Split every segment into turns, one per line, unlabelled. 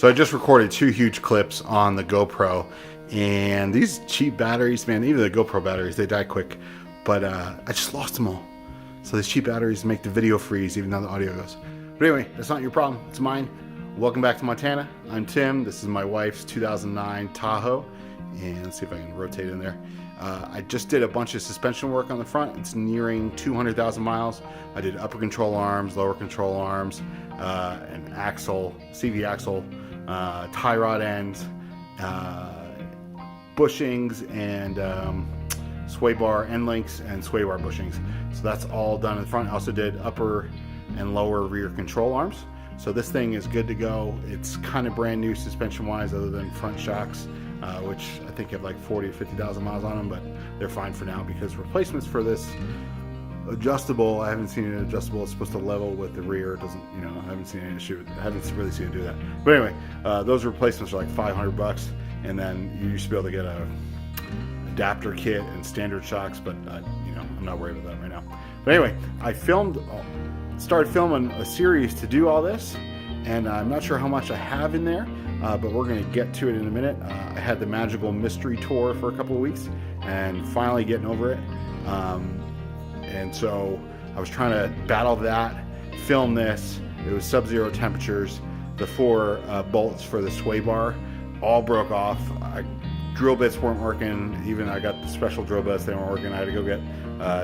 So I just recorded 2 huge clips on the GoPro, and these cheap batteries, man, even the GoPro batteries, they die quick, but I just lost them all. So these cheap batteries make the video freeze even though the audio goes. But anyway, that's not your problem, it's mine. Welcome back to Montana. I'm Tim. This is my wife's 2009 Tahoe, and let's see if I can rotate in there. I just did a bunch of suspension work on the front. It's nearing 200,000 miles. I did upper control arms, lower control arms, an axle, CV axle, tie rod ends, bushings, and sway bar end links and sway bar bushings. So that's all done in the front. I also did upper and lower rear control arms. So this thing is good to go. It's kind of brand new suspension wise, other than front shocks, which I think have like 40 to 50,000 miles on them, but they're fine for now because replacements for this adjustable, I haven't seen an adjustable. It's supposed to level with the rear. It doesn't, you know, I haven't seen any issue. I haven't really seen it do that. But anyway, those replacements are like 500 bucks, and then you used to be able to get a adapter kit and standard shocks, but you know, I'm not worried about that right now. But anyway, I started filming a series to do all this, and I'm not sure how much I have in there, but we're going to get to it in a minute. I had the magical mystery tour for a couple of weeks and finally getting over it, and so I was trying to battle that, film this. It was sub-zero temperatures. The 4 bolts for the sway bar all broke off. Drill bits weren't working. Even I got the special drill bits, they weren't working. I had to go get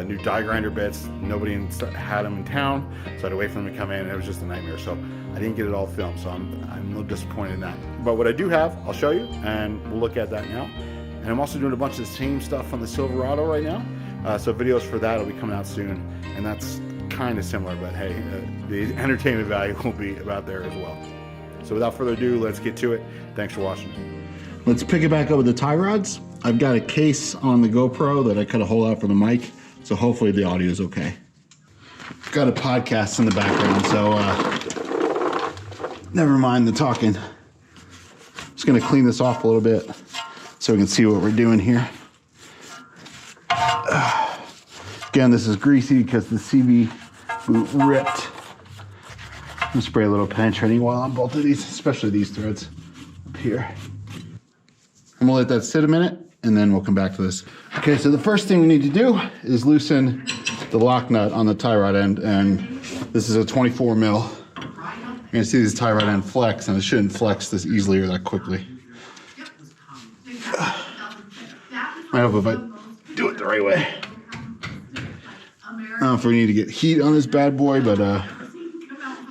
new die grinder bits. Nobody had them in town, so I had to wait for them to come in, and it was just a nightmare. So I didn't get it all filmed, so I'm a little disappointed in that. But what I do have, I'll show you, and we'll look at that now. And I'm also doing a bunch of the same stuff on the Silverado right now. So videos for that will be coming out soon, and that's kind of similar, but hey, the entertainment value will be about there as well. So without further ado, let's get to it. Thanks for watching. Let's pick it back up with the tie rods. I've got a case on the GoPro that I cut a hole out for the mic, so hopefully the audio is okay. Got a podcast in the background, so never mind the talking. Just gonna clean this off a little bit so we can see what we're doing here. Again, this is greasy because the CV boot ripped. I'm gonna spray a little penetrating oil on both of these, especially these threads up here. I'm gonna let that sit a minute and then we'll come back to this. Okay, so the first thing we need to do is loosen the lock nut on the tie rod end, and this is a 24 mil. You're gonna see this tie rod end flex, and it shouldn't flex this easily or that quickly. I hope if I do it the right way. I don't know if we need to get heat on this bad boy, but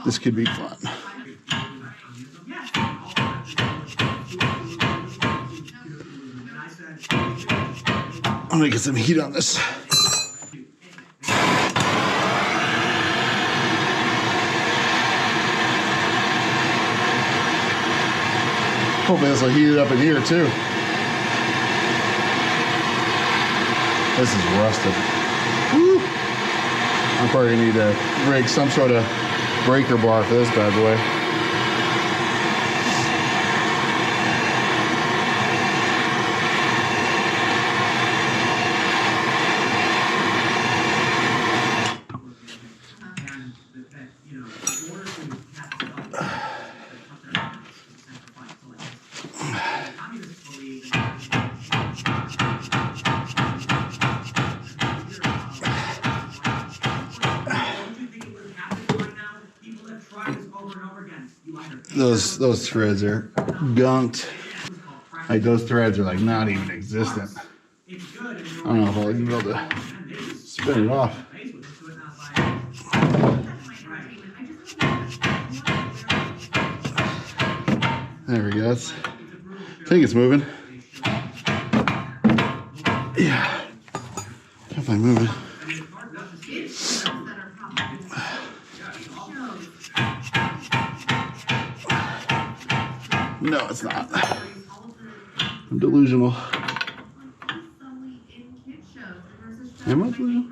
this could be fun. I'm gonna get some heat on this. Hopefully this will heat it up in here too. This is rusted. Woo! I'm probably gonna need to rig some sort of breaker bar for this bad boy. Those threads are gunked. Like, those threads are like not even existent. I don't know if I'll even be able to spin it off. There we go. I think it's moving. Yeah, definitely moving. No, it's not. I'm delusional. Am I delusional?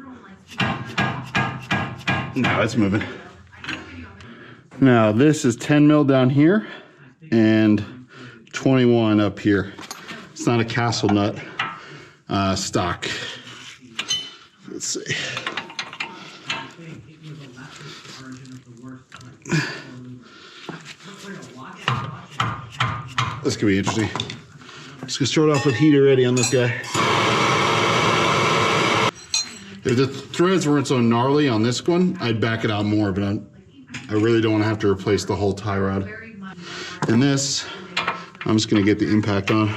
No, it's moving. Now, this is 10 mil down here and 21 up here. It's not a castle nut stock. Let's see. This could be interesting. Just gonna start off with heat already on this guy. If the threads weren't so gnarly on this one, I'd back it out more, but I really don't want to have to replace the whole tie rod. And this, I'm just gonna get the impact on.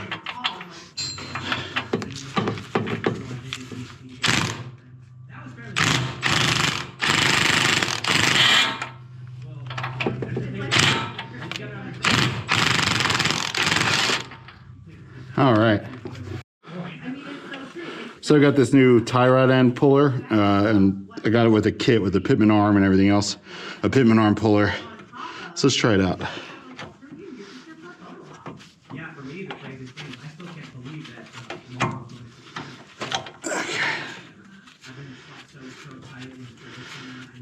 All right. So I got this new tie rod end puller, and I got it with a kit with the Pitman arm and everything else. A Pitman arm puller. So let's try it out. Okay.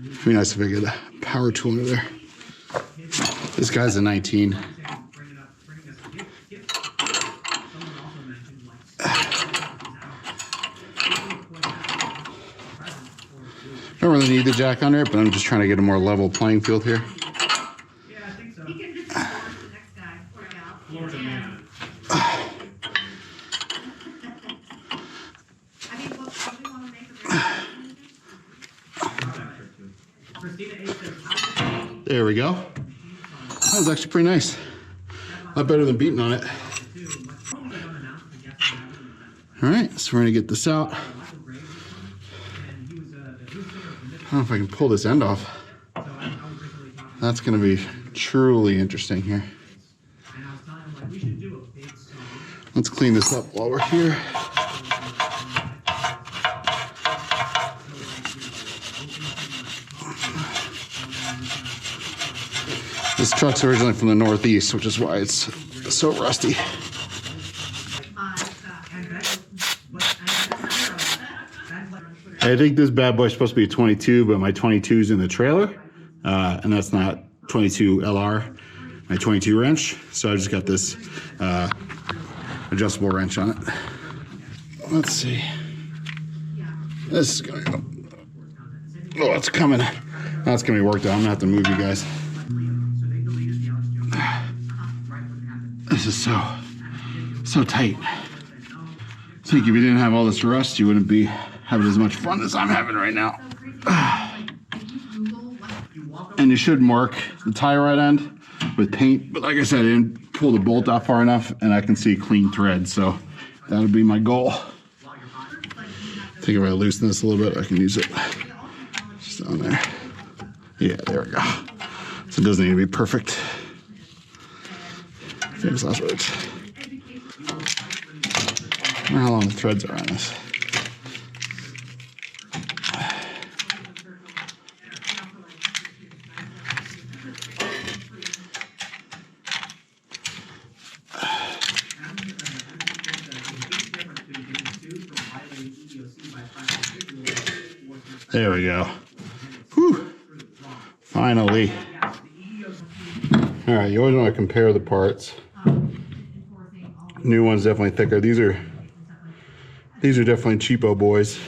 It'd be nice if I get a power tool under there. This guy's a 19. Don't really need the jack under it, but I'm just trying to get a more level playing field here.
Yeah, I think so. He can just force the next guy. Florida man. I mean, what do we want to make
There we go. That was actually pretty nice. A lot better than beating on it. All right, so we're gonna get this out. I don't know if I can pull this end off. That's going to be truly interesting here. Let's clean this up while we're here. This truck's originally from the Northeast, which is why it's so rusty. I think this bad boy is supposed to be a 22, but my 22 is in the trailer, and that's not 22 LR, my 22 wrench. So I just got this adjustable wrench on it. Let's see. This is gonna go. Oh, it's coming. That's gonna be worked out. I'm gonna have to move you guys. This is so tight. I think if you didn't have all this rust, you wouldn't be having as much fun as I'm having right now. And you should mark the tie rod end with paint, but like I said, I didn't pull the bolt off far enough and I can see clean thread, so that'll be my goal. I think if I loosen this a little bit, I can use it just on there. Yeah, there we go. So it doesn't need to be perfect. Famous last words. I wonder how long the threads are on this. There we go. Whew. Finally. All right, you always want to compare the parts. New one's definitely thicker. These are definitely cheapo boys.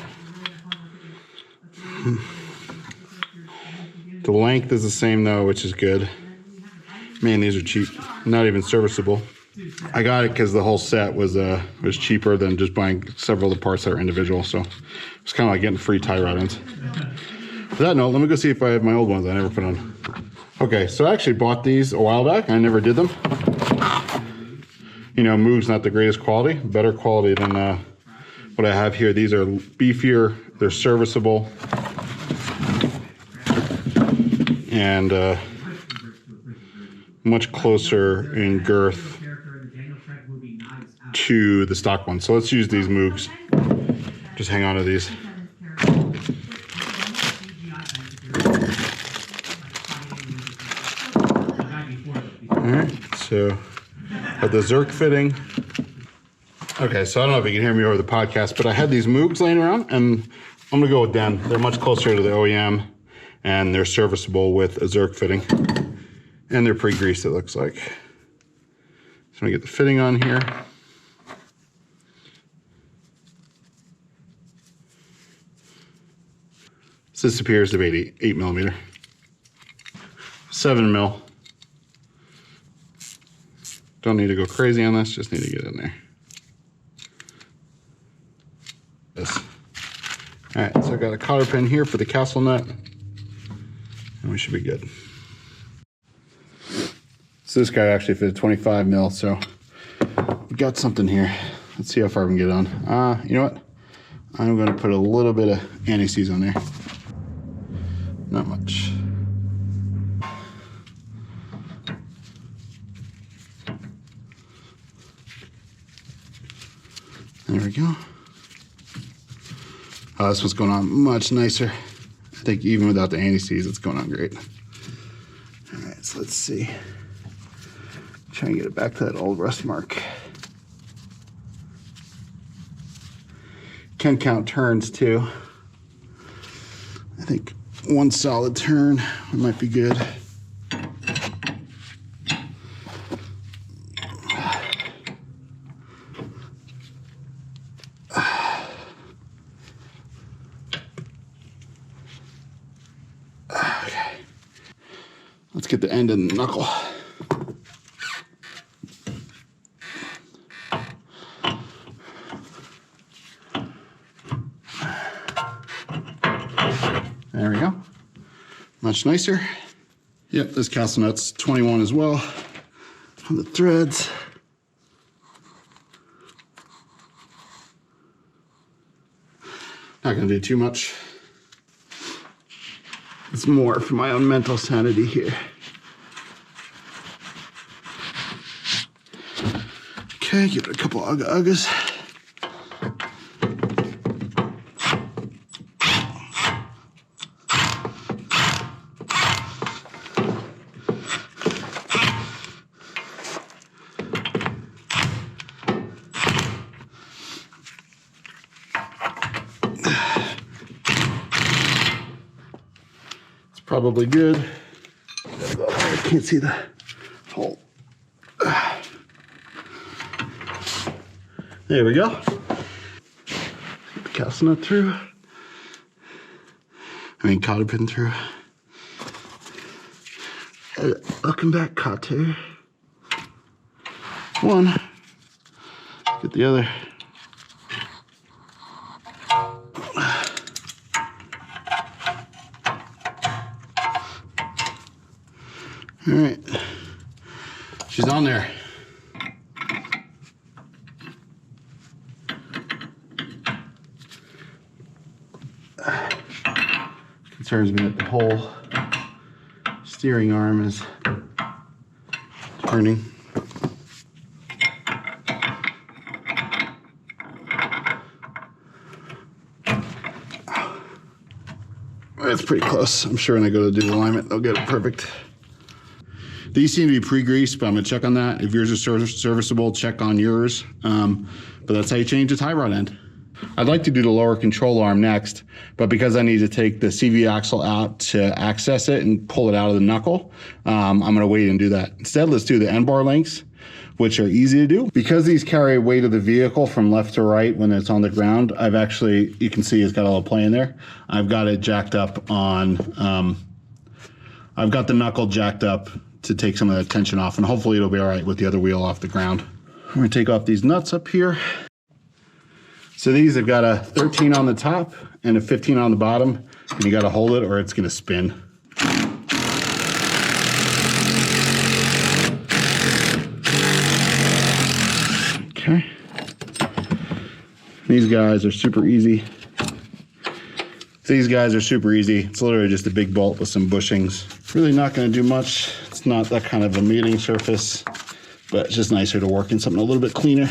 The length is the same though, which is good. Man, these are cheap. Not even serviceable. I got it because the whole set was cheaper than just buying several of the parts that are individual. So it's kind of like getting free tie rod ends. For that note, let me go see if I have my old ones I never put on. Okay, so I actually bought these a while back. I never did them. You know, Moog's not the greatest quality. Better quality than what I have here. These are beefier. They're serviceable. And much closer in girth to the stock one. So let's use these Moogs. Just hang on to these. Alright, so got the Zerk fitting. Okay, so I don't know if you can hear me over the podcast, but I had these Moogs laying around, and I'm gonna go with them. They're much closer to the OEM, and they're serviceable with a Zerk fitting. And they're pre-greased, it looks like. So I'm gonna get the fitting on here. So this appears to be 8 millimeter. 7 mil. Don't need to go crazy on this, just need to get in there. This. All right, so I got a cotter pin here for the castle nut, and we should be good. So this guy actually fit a 25 mil, so we got something here. Let's see how far we can get on. You know what? I'm gonna put a little bit of anti-seize on there. Not much. There we go. Oh, this one's going on much nicer. I think even without the anti-seize, it's going on great. All right, so let's see. Try and get it back to that old rust mark. Can count turns too. I think one solid turn might be good. Okay. Let's get the end of the knuckle. There we go. Much nicer. Yep, this castle nut's 21 as well on the threads. Not gonna do too much. It's more for my own mental sanity here. Okay, give it a couple ugga-uggas. Probably good. I can't see the hole. There we go. Get the castle nut through. Cotter pin through. Looking back, cotter. One. Get the other. All right, she's on there. Concerns me that the whole steering arm is turning. It's pretty close. I'm sure when I go to do the alignment, they'll get it perfect. These seem to be pre-greased, but I'm gonna check on that. If yours is serviceable, check on yours. But that's how you change the tie rod end. I'd like to do the lower control arm next, but because I need to take the CV axle out to access it and pull it out of the knuckle, I'm gonna wait and do that. Instead, let's do the end bar links, which are easy to do. Because these carry weight of the vehicle from left to right when it's on the ground, I've actually, you can see it's got a little play in there. I've got it jacked up on, I've got the knuckle jacked up to take some of that tension off, and hopefully it'll be all right with the other wheel off the ground. I'm gonna take off these nuts up here. So these have got a 13 on the top and a 15 on the bottom, and you gotta hold it or it's gonna spin. Okay. These guys are super easy. These guys are super easy. It's literally just a big bolt with some bushings. Really not gonna do much. It's not that kind of a mating surface, but it's just nicer to work in something a little bit cleaner.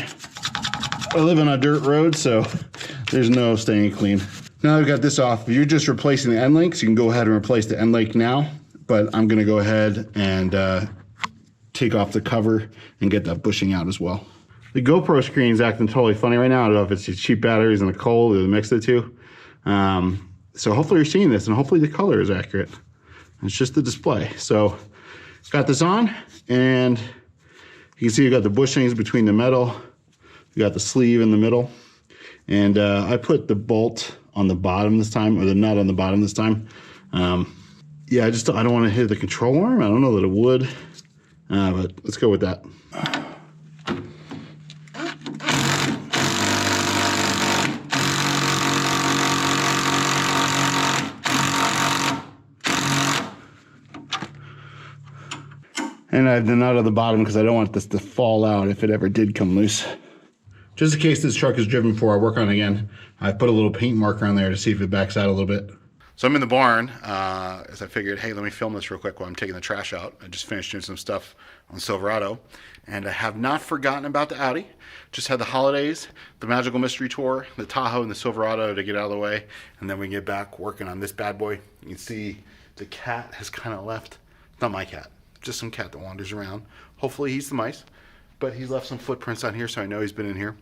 I live on a dirt road, so there's no staying clean. Now I've got this off. If you're just replacing the end links, you can go ahead and replace the end link now, but I'm gonna go ahead and take off the cover and get that bushing out as well. The GoPro screen is acting totally funny right now. I don't know if it's the cheap batteries and the cold or the mix of the two. So hopefully you're seeing this, and hopefully the color is accurate. It's just the display. So got this on, and you can see you got the bushings between the metal. You got the sleeve in the middle. And I put the bolt on the bottom this time, or the nut on the bottom this time. Yeah, I don't want to hit the control arm. I don't know that it would, but let's go with that. And I have the nut on the bottom because I don't want this to fall out if it ever did come loose. Just in case this truck is driven before I work on it again, I put a little paint marker on there to see if it backs out a little bit. So I'm in the barn, as I figured, hey, let me film this real quick while I'm taking the trash out. I just finished doing some stuff on Silverado, and I have not forgotten about the Audi. Just had the holidays, the Magical Mystery Tour, the Tahoe, and the Silverado to get out of the way, and then we can get back working on this bad boy. You can see the cat has kind of left. Not my cat, just some cat that wanders around. Hopefully he's the mice, but he's left some footprints on here, so I know he's been in here.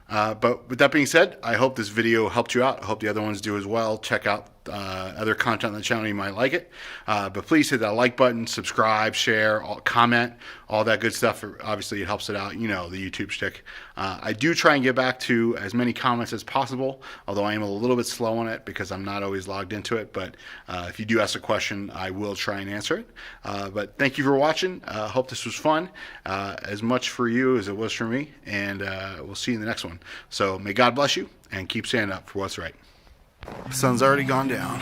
But with that being said, I hope this video helped you out. I hope the other ones do as well. Check out other content on the channel. You might like it. But please hit that like button, subscribe, share, comment, all that good stuff. Obviously, it helps it out. You know, the YouTube shtick. I do try and get back to as many comments as possible, although I am a little bit slow on it because I'm not always logged into it. But if you do ask a question, I will try and answer it. But thank you for watching. Hope this was fun, as much for you as it was for me. And we'll see you in the next one. So may God bless you and keep standing up for what's right. The sun's already gone down,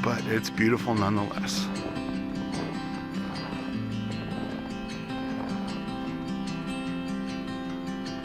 but it's beautiful nonetheless.